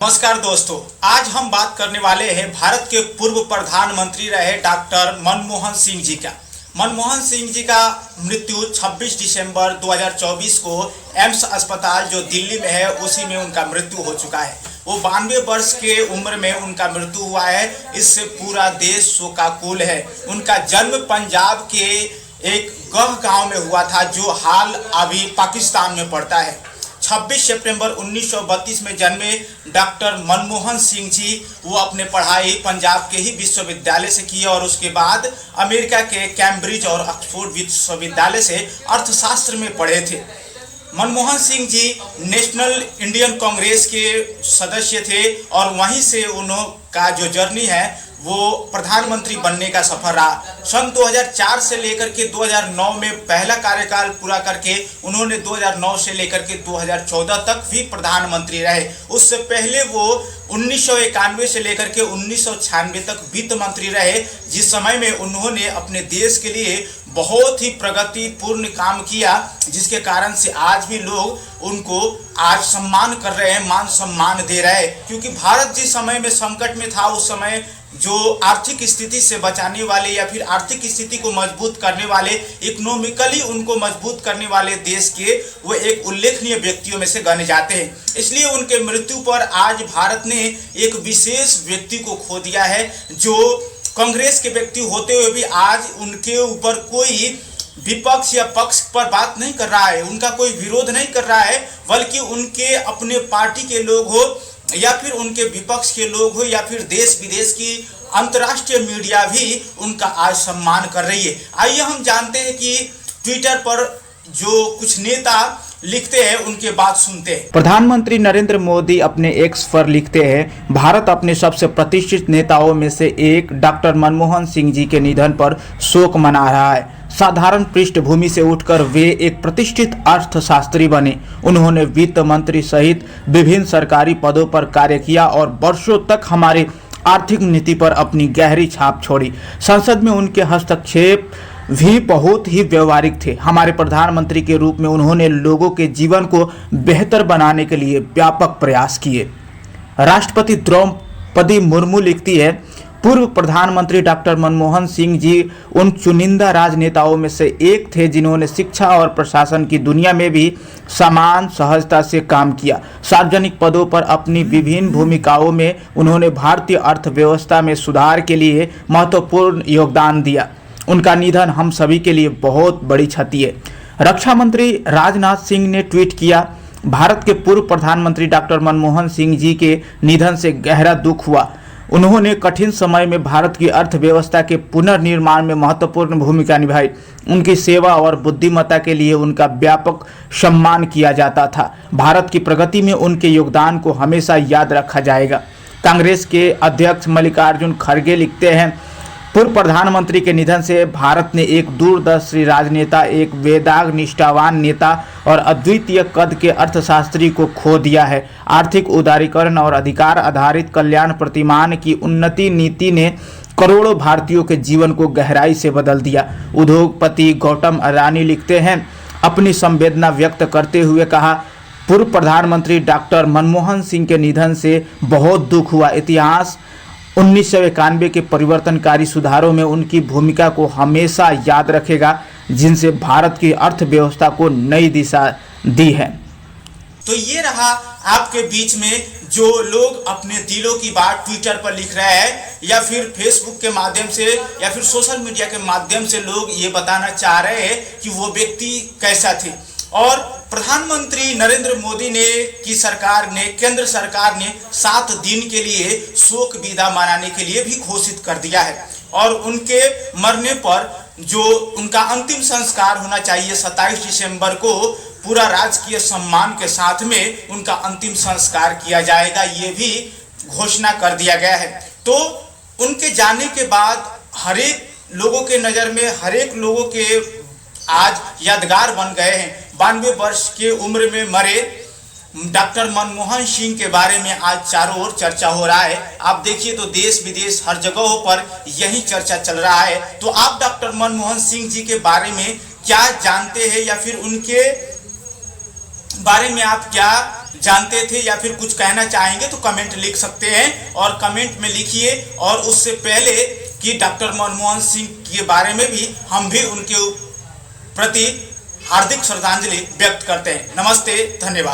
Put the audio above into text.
नमस्कार दोस्तों, आज हम बात करने वाले हैं भारत के पूर्व प्रधानमंत्री रहे डॉक्टर मनमोहन सिंह जी का। मनमोहन सिंह जी का मृत्यु 26 दिसंबर 2024 को एम्स अस्पताल जो दिल्ली में है उसी में उनका मृत्यु हो चुका है। वो 92 वर्ष के उम्र में उनका मृत्यु हुआ है। इससे पूरा देश शोकाकुल है। उनका जन्म पंजाब के एक गांव में हुआ था जो हाल अभी पाकिस्तान में पड़ता है। 26 सितंबर 1932 में जन्मे डॉक्टर मनमोहन सिंह जी वो अपने पढ़ाई पंजाब के ही विश्वविद्यालय से की और उसके बाद अमेरिका के कैम्ब्रिज और ऑक्सफोर्ड विश्वविद्यालय से अर्थशास्त्र में पढ़े थे। मनमोहन सिंह जी नेशनल इंडियन कांग्रेस के सदस्य थे और वहीं से उनका जो जर्नी है वो प्रधानमंत्री बनने का सफर रहा। सन 2004 से लेकर के 2009 में पहला कार्यकाल पूरा करके उन्होंने 2009 से लेकर के 2014 तक भी प्रधानमंत्री रहे। उससे पहले वो 1991 से लेकर के 1996 तक वित्त मंत्री रहे, जिस समय में उन्होंने अपने देश के लिए बहुत ही प्रगतिपूर्ण काम किया, जिसके कारण से आज भी लोग उनको आज सम्मान कर रहे हैं, मान सम्मान दे रहे हैं। क्योंकि भारत जिस समय में संकट में था उस समय जो आर्थिक स्थिति से बचाने वाले या फिर आर्थिक स्थिति को मजबूत करने वाले, इकोनॉमिकली उनको मजबूत करने वाले देश के वो एक उल्लेखनीय व्यक्तियों में से गणे जाते हैं। इसलिए उनके मृत्यु पर आज भारत ने एक विशेष व्यक्ति को खो दिया है, जो कांग्रेस के व्यक्ति होते हुए भी आज उनके ऊपर कोई विपक्ष या पक्ष पर बात नहीं कर रहा है, उनका कोई विरोध नहीं कर रहा है, बल्कि उनके अपने पार्टी के लोग हो या फिर उनके विपक्ष के लोग हो या फिर देश विदेश की अंतर्राष्ट्रीय मीडिया भी उनका आज सम्मान कर रही है। आइए हम जानते हैं कि ट्विटर पर जो कुछ नेता लिखते हैं उनके बात सुनते हैं। प्रधानमंत्री नरेंद्र मोदी अपने एक्स पर लिखते हैं, भारत अपने सबसे प्रतिष्ठित नेताओं में से एक डॉक्टर मनमोहन सिंह जी के निधन पर शोक मना रहा है। साधारण पृष्ठभूमि से उठकर वे एक प्रतिष्ठित अर्थशास्त्री बने। उन्होंने वित्त मंत्री सहित विभिन्न सरकारी पदों पर कार्य किया और वर्षों तक हमारी आर्थिक नीति पर अपनी गहरी छाप छोड़ी। संसद में उनके हस्तक्षेप भी बहुत ही व्यवहारिक थे। हमारे प्रधानमंत्री के रूप में उन्होंने लोगों के जीवन को बेहतर बनाने के लिए व्यापक प्रयास किए। राष्ट्रपति द्रौपदी मुर्मू लिखती है, पूर्व प्रधानमंत्री डॉक्टर मनमोहन सिंह जी उन चुनिंदा राजनेताओं में से एक थे जिन्होंने शिक्षा और प्रशासन की दुनिया में भी समान सहजता से काम किया। सार्वजनिक पदों पर अपनी विभिन्न भूमिकाओं में उन्होंने भारतीय अर्थव्यवस्था में सुधार के लिए महत्वपूर्ण योगदान दिया। उनका निधन हम सभी के लिए बहुत बड़ी क्षति है। रक्षा मंत्री राजनाथ सिंह ने ट्वीट किया, भारत के पूर्व प्रधानमंत्री डॉक्टर मनमोहन सिंह जी के निधन से गहरा दुख हुआ। उन्होंने कठिन समय में भारत की अर्थव्यवस्था के पुनर्निर्माण में महत्वपूर्ण भूमिका निभाई। उनकी सेवा और बुद्धिमत्ता के लिए उनका व्यापक सम्मान किया जाता था। भारत की प्रगति में उनके योगदान को हमेशा याद रखा जाएगा। कांग्रेस के अध्यक्ष मल्लिकार्जुन खड़गे लिखते हैं, पूर्व प्रधानमंत्री के निधन से भारत ने एक दूरदर्शी राजनेता, एक वेदांग निष्ठावान नेता और अद्वितीय कद के अर्थशास्त्री को खो दिया है। आर्थिक उदारीकरण और अधिकार आधारित कल्याण प्रतिमान की उन्नति नीति ने करोड़ों भारतीयों के जीवन को गहराई से बदल दिया। उद्योगपति गौतम अडानी लिखते हैं, अपनी संवेदना व्यक्त करते हुए कहा, पूर्व प्रधानमंत्री डॉक्टर मनमोहन सिंह के निधन से बहुत दुख हुआ। इतिहास 1991 के परिवर्तनकारी सुधारों में उनकी भूमिका को हमेशा याद रखेगा, जिनसे भारत की अर्थव्यवस्था को नई दिशा दी है। तो ये रहा आपके बीच में जो लोग अपने दिलों की बात ट्विटर पर लिख रहे हैं या फिर फेसबुक के माध्यम से या फिर सोशल मीडिया के माध्यम से लोग ये बताना चाह रहे हैं कि वो व्यक्ति कैसा थे। और प्रधानमंत्री नरेंद्र मोदी ने की सरकार ने केंद्र सरकार ने 7 दिन के लिए शोक विदा मनाने के लिए भी घोषित कर दिया है और उनके मरने पर जो उनका अंतिम संस्कार होना चाहिए 27 दिसंबर को पूरा राजकीय सम्मान के साथ में उनका अंतिम संस्कार किया जाएगा, ये भी घोषणा कर दिया गया है। तो उनके जाने के बाद हरेक लोगों के नज़र में हरेक लोगों के आज यादगार बन गए हैं। 92 वर्ष के उम्र में मरे डॉक्टर मनमोहन सिंह के बारे में आज चारों ओर चर्चा हो रहा है। आप देखिए तो देश विदेश हर जगहों पर यही चर्चा चल रहा है। तो आप डॉक्टर मनमोहन सिंह जी के बारे में क्या जानते हैं या फिर उनके बारे में आप क्या जानते थे या फिर कुछ कहना चाहेंगे तो कमेंट लिख सकते हैं, और कमेंट में लिखिए। और उससे पहले कि डॉक्टर मनमोहन सिंह के बारे में भी हम भी उनके प्रति हार्दिक श्रद्धांजलि व्यक्त करते हैं। नमस्ते, धन्यवाद।